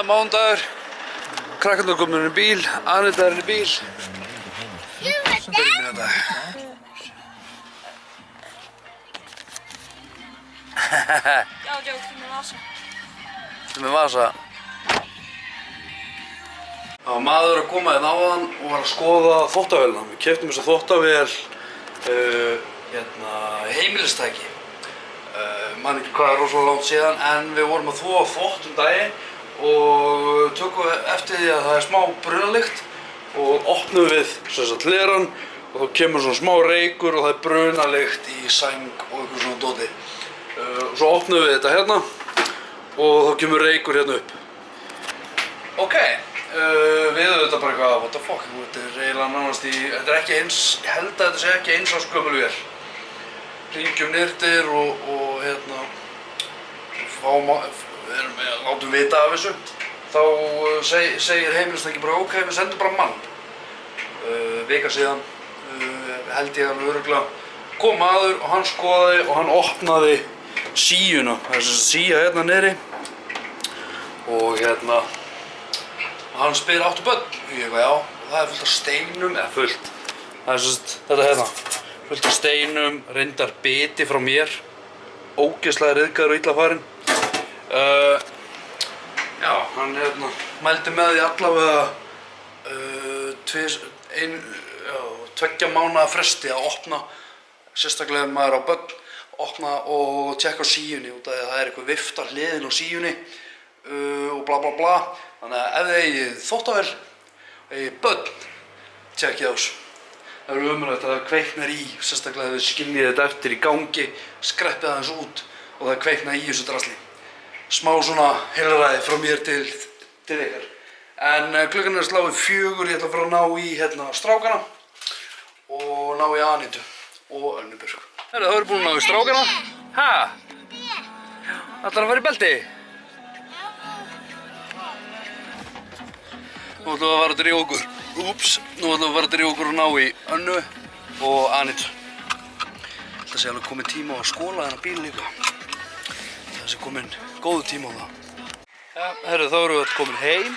mánudagur. Krakkarnir komin í bíl, Anita í bíl. Byrjum minna dag. Já, joke, með vasa. Þetta með vasa. Það var maður að koma hérna áðan og var að skoða þvottavélina. Við keyptum þessa þvottavél heimilistæki. Man ekki hvað er rosalega langt síðan, en við vorum að þvo þvott daginn og tökum eftir því að það er smá brunalykt og opnum við hlerann og þá kemur svona smá reykur og það er brunalykt í sæng og eitthvað svona dóti. Svo opnum við þetta hérna og þá kemur reykur hérna upp. Ok, við auðvitað bara eitthvað, what the fuck, þetta er eiginlega nánast þetta er ekki eins, ég held að þetta sé ekki eins árs gömul vél. Hringjum nyrtir og látum vita af þessu. Þá segir heimilistæki bara ok, við sendum bara mann. Vika síðan held ég alveg örugglega kom maður og hann skoðaði og hann opnaði síuna. Það er þessi sía hérna niðri og hann spyr áttu börn? Ég eitthvað já, og það er fullt af steinum, eða fullt. Það er þetta hérna. Fullt af steinum, reyndar biti frá mér, ógeðslega ryðgaður og illa farinn. Já, hann mældi með því allavega 2 mánaða fresti að opna, sérstaklega ef maður á börn, opna og tjekka á síunni út af því að það er eitthvað vift á hliðin á síunni og bla bla bla. Þannig að ef þið eigið þvottavél, eigið börn, tjekkið á þessu. Það er umrætt að það kveiknar í, sérstaklega ef þið skiljið þetta eftir í gangi, skreppið aðeins út og það kveiknar í þessu drasli. Smá svona heilræði frá mér til ykkar. En klukkan er að slá í 4, ég ætla að fara að ná í strákana og ná í Anitu og Önnu Björk. Það eru búin að ná í strákana. Ha? Ætlar að fara í belti? Nú ætlum við að fara að drífa okkur. Nú ætlum við að fara að drífa okkur og ná í Önnu og Anitu. Það sé alveg kominn tíma á að skóla þennan bíl líka. Það sé kominn góðu tíma á það. Ja, herru, þá erum við komin heim.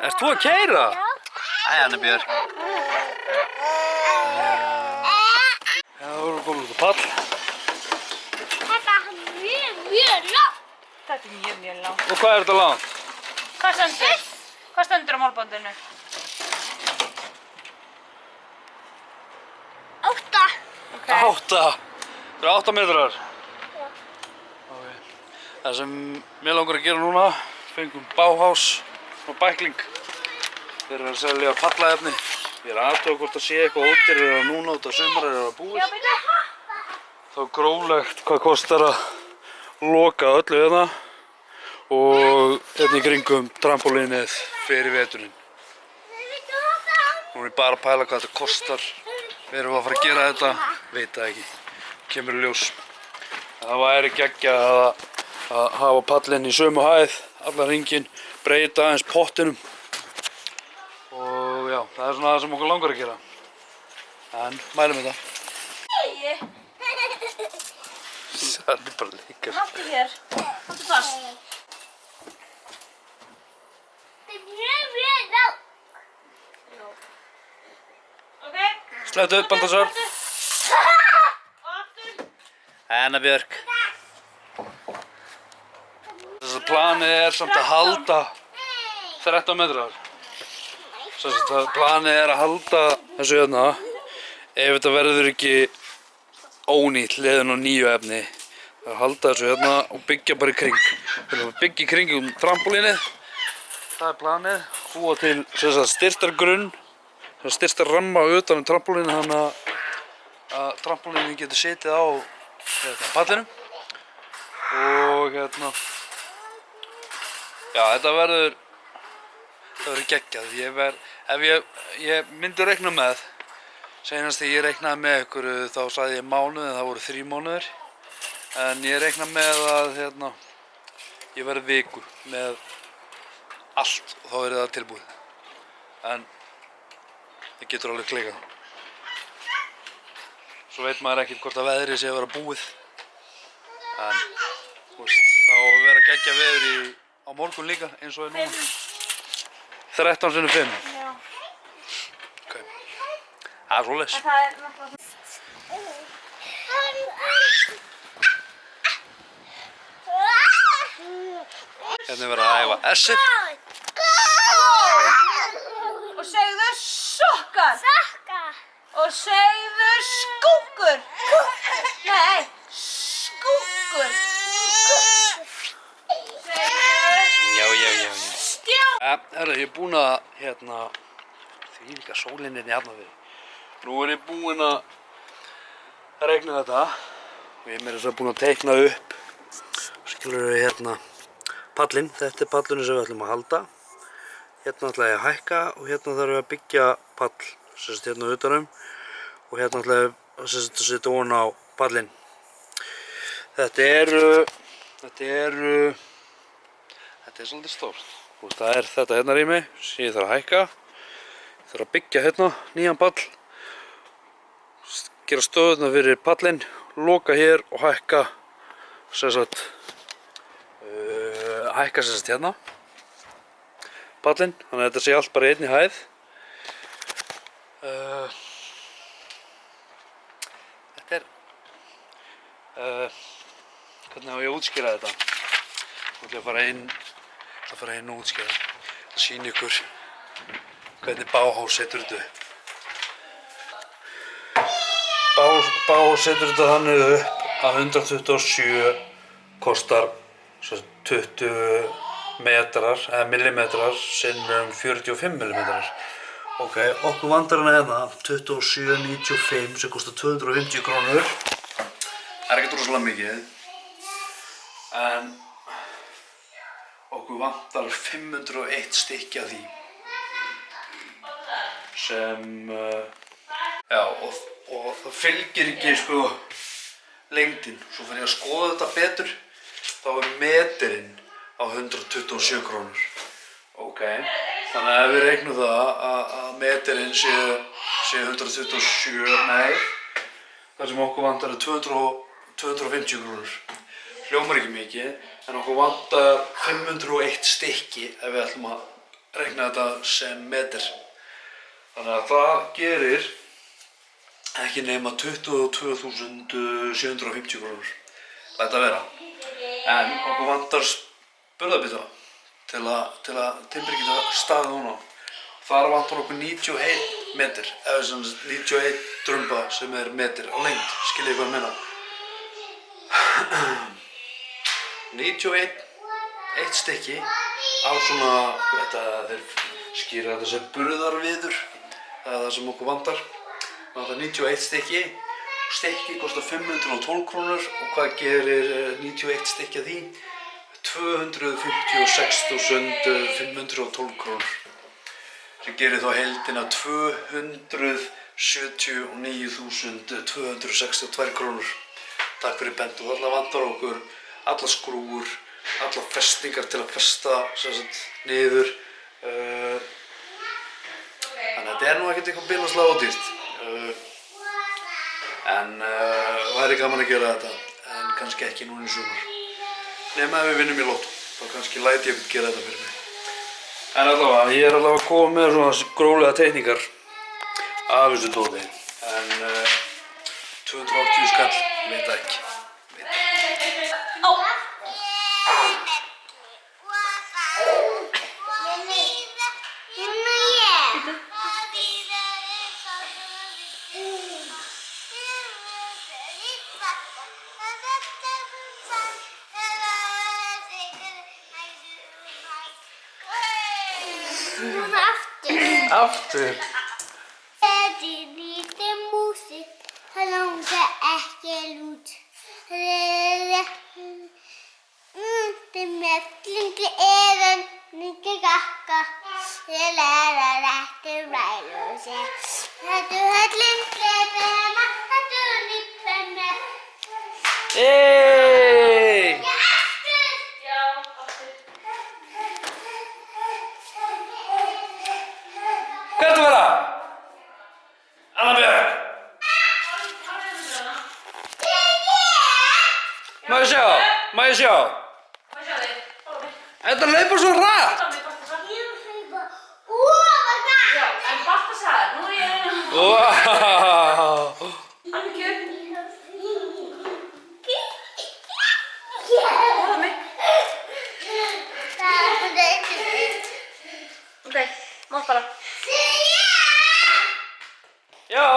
Ert þú að keyra? Æ, Anna Björk. Já, þá erum við komin út á pall. Þetta er mjög langt. Þetta er mjög langt. Og hvað er þetta langt? Hvað stendur á málbandinu? 8. Okay. 8. Það eru 8 metrar. Já. Okay. Það sem mér langar að gera núna, fengum Bauhaus og bækling. Þeir eru að selja pallaefni. Ég er að athuga hvort að sé eitthvað ódýrara núna út af sumar er að búið. Þá gróflegt hvað kostar að loka öllu hérna og hérna í kringum trampolínið fyrir veturinn. Nú er ég bara að pæla hvað þetta kostar. Við erum að fara að gera þetta, veit það ekki. Kemur í ljós. Það væri geggjað að hafa pallinn í sömu hæð, allan hringinn, breyta aðeins pottinum. Og já, það er svona það sem okkur langar að gera. En mælum þetta. Það er bara líka. Haltu hér. Haltu fast. Þetta er mjög langt. Ok. Slettu upp, Baltasar. Og aftur. Anna Björk. Þess að planið er samt að halda 13 metrar. Þess að planið er að halda þessu hérna. Ef þetta verður ekki ónýtt hliðin á nýju efni. Það er að halda þessu hérna og byggja bara í kring. Við erum að byggja í kring trampolínið. Það er planið. Búa til styrktargrunn. Styrktar ramma utan trampolínið þannig að trampolínið getur setið á pallinu. Og já, þetta verður geggjað. Ef ég myndi reikna með, seinast þegar ég reiknaði með ykkur þá sagði ég mánuð en það voru 3 mánuðir. En ég reikna með að ég verði viku með allt og þá er það tilbúið. En það getur alveg klikað. Svo veit maður ekkert hvort að veðrið sé að vera búið. En, þú veist, þá á að vera geggja veður á morgun líka, eins og núna. 13 sinnum 5. Já. Ok. Það er svoleiðis. En það er náttúrulega... Hérna er verið að æfa S-ið. Og segðu sokkar. Sokkar. Og segðu skúkur. Nei, skúkur. Segðu Já. stjá. Herra, ég er búinn að, því líka sólin er hérna fyrir. Nú er ég búinn að regna þetta og ég er meira svo búinn að teikna upp, skilurðu pallinn. Þetta er pallurinn sem við ætlum að halda. Hérna ætla ég að hækka og hérna þarf ég að byggja pall, sérst hérna utanum og hérna ætla ég að setja ofan á pallinn. Þetta er svolítið stórt. Það er þetta hérna rými sem ég þarf að hækka. Ég þarf að byggja hérna nýjan pall, gera stöðuna fyrir pallinn, loka hér og hækka hérna pallinn, þannig að þetta sé allt bara í einni hæð. Þetta er hvernig á ég að útskýra þetta? Nú ætla ég að fara inn og útskýra. Það sýni ykkur hvernig Bauhaus setur þetta upp. Bauhaus setur þetta þannig upp að 127 kostar 20 metrar, eða millimetrar sinnum 45 millimetrar. Ok, okkur vandar hérna 27,95 sem kostar 250 krónur. Það er ekkert rosalega mikið. En okkur vantar 501 stykki af því. Sem, og það fylgir ekki lengdin. Svo fyrir ég að skoða þetta betur. Þá er metrinn á 127 krónur. Ok, þannig að ef við reiknum það að metrinn sé 127, nei, það sem okkur vantar er 250 krónur. Hljómar ekki mikið, en okkur vantar 501 stykki ef við ætlum að reikna þetta sem metr. Þannig að það gerir ekki nema 22.750 krónur. Læt að vera. En okkur vantar burðarbita til að timbri geta staðið hún á. Þar vantar okkur 91 metr, eða sem 91 drumba sem er metr á lengd, skiljið hvað ég meina. 91 stykki á svona, þeir skýra þetta sem burðarviður, það er það sem okkur vantar. Það er 91 stykki. Stykki kostar 512 krónur og hvað gerir 91 stykki af því? 256.512 krónur. Sem gerir þá heildina 279.262 krónur. Takk fyrir bent og þarna vantar okkur alla skrúur, alla festingar til að festa niður. Þannig að þetta er nú ekkert eitthvað bilaslega ódýrt. En væri gaman að gera þetta, en kannski ekki núna í sumar. Nema ef við vinnum í lotto, þá kannski læt ég gera þetta fyrir mig. En allavega, ég er allavega að koma með svona gróflega teikningar af þessu dóti. En 280 skall, veit það ekki. Núna aftur. Aftur. Þetta er lítið músík, það langar ekki lút. Þetta er mellingli eðan, mikið gakka. Ég lærar ekki ræðlúsi. Þetta er höllingli eðan, þetta er nýppenni. Hey! Hvað er þetta að vera? Anna Björg! má ég sjá? Má sjá þig? Follow me. Þetta hleypur svo hratt. Follow me, Baltasar. Ég hlaupa ofan það. Já, en Baltasar, nú er ég Wow. Hamingju. Follow me. Það er bara eitt. Ok, mátt bara. Já.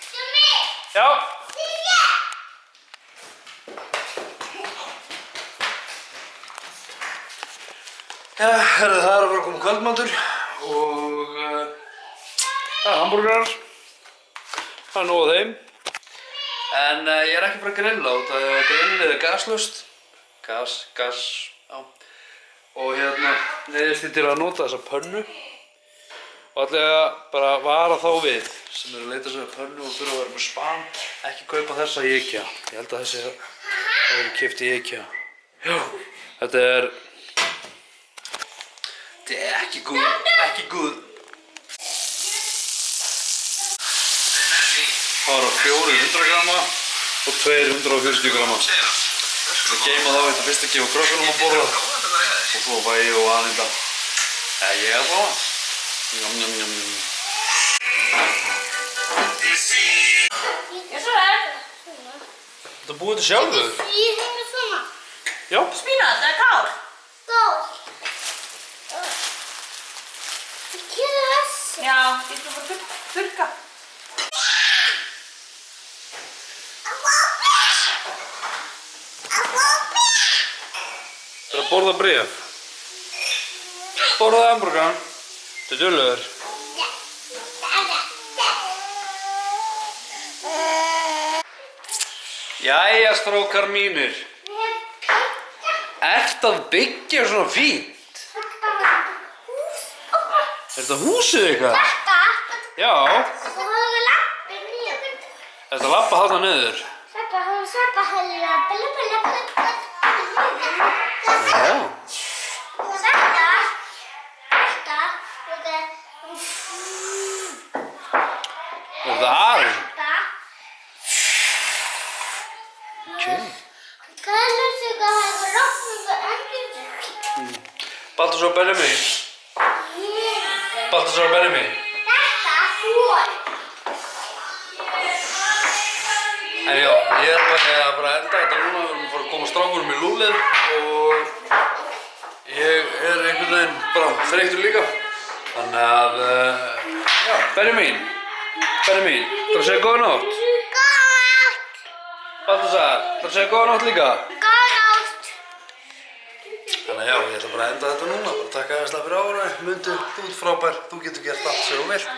Sumi, Já. Silja. Já, herðu, það er að fara að koma kvöldmatur og það er hamburgerar. Það er nóg af þeim. En ég er ekki bara að grilla út af því að grillið er gaslaust. Gas, já. Og hérna neyðist ég til að nota þessa pönnu. Og allega bara vara þá við sem eru að leita sér að pönnu og þurfa að vera með span. Ekki kaupa þessa í IKEA. Ég held að þessi hafi verið keypt í IKEA. Já, þetta er ekki góð, ekki góð. Það eru 400 gramma og 240 gramma. Það geima þá þetta fyrst að gefa krökkunum að borða og svo fæ ég og Anita. Ég að fá það. Njam, njam, njam, njam. Ég svo er. Þetta er búið til sjálfur? Ég hefði svona. Já. Spínat, það er kál. Góð. Ég kemur þessi. Já, ég skal bara þurrka. Það er að borða bréf. Borðaði hamburgeran. Þetta er duglegur. Jæja, strákar mínir. Ertu að byggja svona fínt? Er þetta húsið ykkar? Þetta. Já. Og það er lappin nýja. Þetta lappa þarna niður. Þetta er svaka helga. Billa. Já. Er þetta arinn? Ok. Baltasar Benjamin. Baltasar Benjamin. En já, ég er bara að enda þetta núna. Við erum að fara að koma strákunum í lúlið og ég er einhvern veginn bara þreyttur líka. Þannig að, já, Benjamin, það er að segja góða nótt. Baltasar, það er að segja góða nótt líka. Þannig að já, ég ætla bara að enda þetta núna, bara takk aðeinslega fyrir ára. Mundu, þú ert frábær, þú getur gert allt sem þú vilt.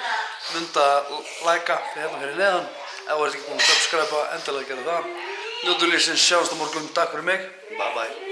Mundu að læka hérna fyrir neðan. Ef þú ert ekki búinn að subscribe, endilega gera það. Njótu lífsins, sjáumst á morgun, takk fyrir mig. Bye bye.